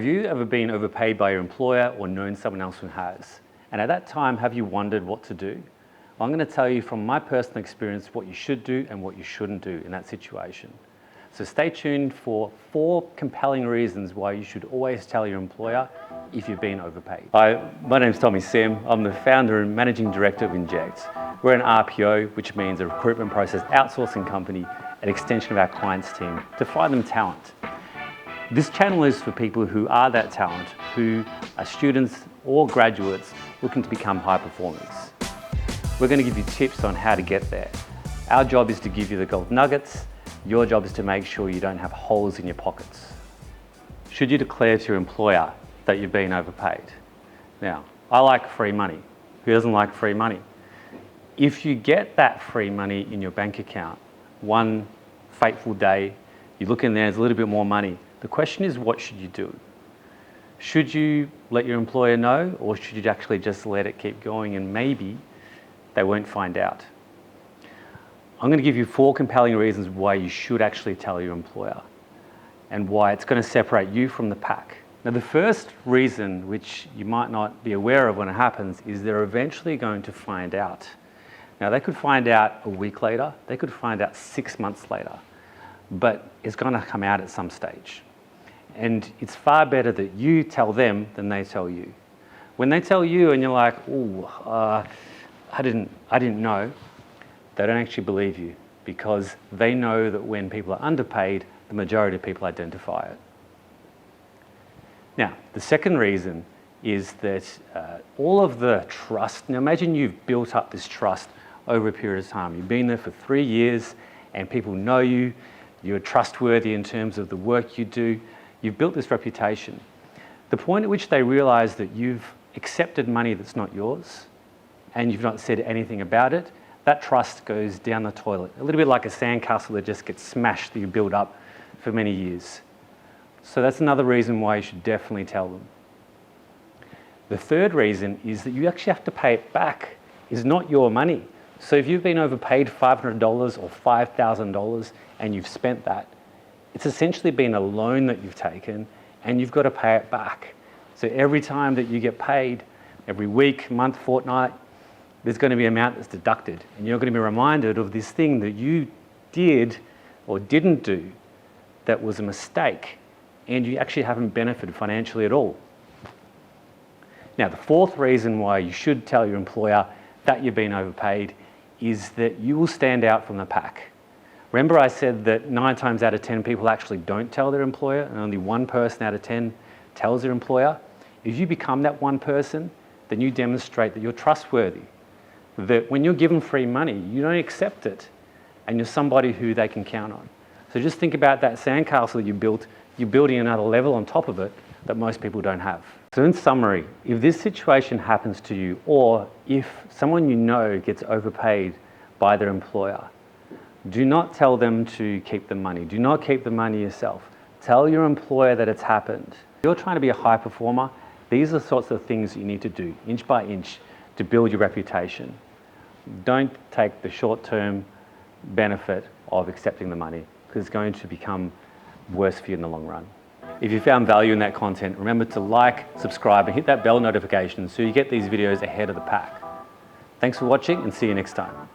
you ever been overpaid by your employer or known someone else who has? And at that time, have you wondered what to do? I'm going to tell you from my personal experience what you should do and what you shouldn't do in that situation. So stay tuned for 4 compelling reasons why you should always tell your employer if you've been overpaid. Hi, my name's Tommy Sim. I'm the founder and managing director of Inject. We're an RPO, which means a recruitment process outsourcing company, an extension of our clients' team to find them talent. This channel is for people who are that talent, who are students or graduates looking to become high performers. We're going to give you tips on how to get there. Our job is to give you the gold nuggets. Your job is to make sure you don't have holes in your pockets. Should you declare to your employer that you've been overpaid? Now, I like free money. Who doesn't like free money? If you get that free money in your bank account, one fateful day, you look in there's a little bit more money. The question is, what should you do? Should you let your employer know, or should you actually just let it keep going and maybe they won't find out? I'm going to give you 4 compelling reasons why you should actually tell your employer and why it's going to separate you from the pack. Now, the first reason, which you might not be aware of when it happens, is they're eventually going to find out. Now, they could find out a week later, they could find out 6 months later, but it's going to come out at some stage. And it's far better that you tell them than they tell you. When they tell you and you're like, I didn't know, they don't actually believe you, because they know that when people are underpaid, the majority of people identify it. Now, the second reason is that all of the trust, now imagine you've built up this trust over a period of time. You've been there for 3 years and people know you, you're trustworthy in terms of the work you do, you've built this reputation. The point at which they realize that you've accepted money that's not yours and you've not said anything about it, that trust goes down the toilet. A little bit like a sandcastle that just gets smashed that you build up for many years. So that's another reason why you should definitely tell them. The third reason is that you actually have to pay it back. It's not your money. So if you've been overpaid $500 or $5,000 and you've spent that, it's essentially been a loan that you've taken and you've got to pay it back. So every time that you get paid, every week, month, fortnight, there's going to be an amount that's deducted, and you're going to be reminded of this thing that you did or didn't do that was a mistake, and you actually haven't benefited financially at all. Now, the fourth reason why you should tell your employer that you've been overpaid is that you will stand out from the pack. Remember I said that 9 times out of 10 people actually don't tell their employer, and only 1 person out of 10 tells their employer? If you become that 1 person, then you demonstrate that you're trustworthy. That when you're given free money, you don't accept it, and you're somebody who they can count on. So just think about that sandcastle you built, you're building another level on top of it that most people don't have. So in summary, if this situation happens to you, or if someone you know gets overpaid by their employer, do not tell them to keep the money. Do not keep the money yourself. Tell your employer that it's happened. If you're trying to be a high performer, these are the sorts of things you need to do, inch by inch, to build your reputation. Don't take the short-term benefit of accepting the money, because it's going to become worse for you in the long run. If you found value in that content, remember to like, subscribe, and hit that bell notification so you get these videos ahead of the pack. Thanks for watching, and see you next time.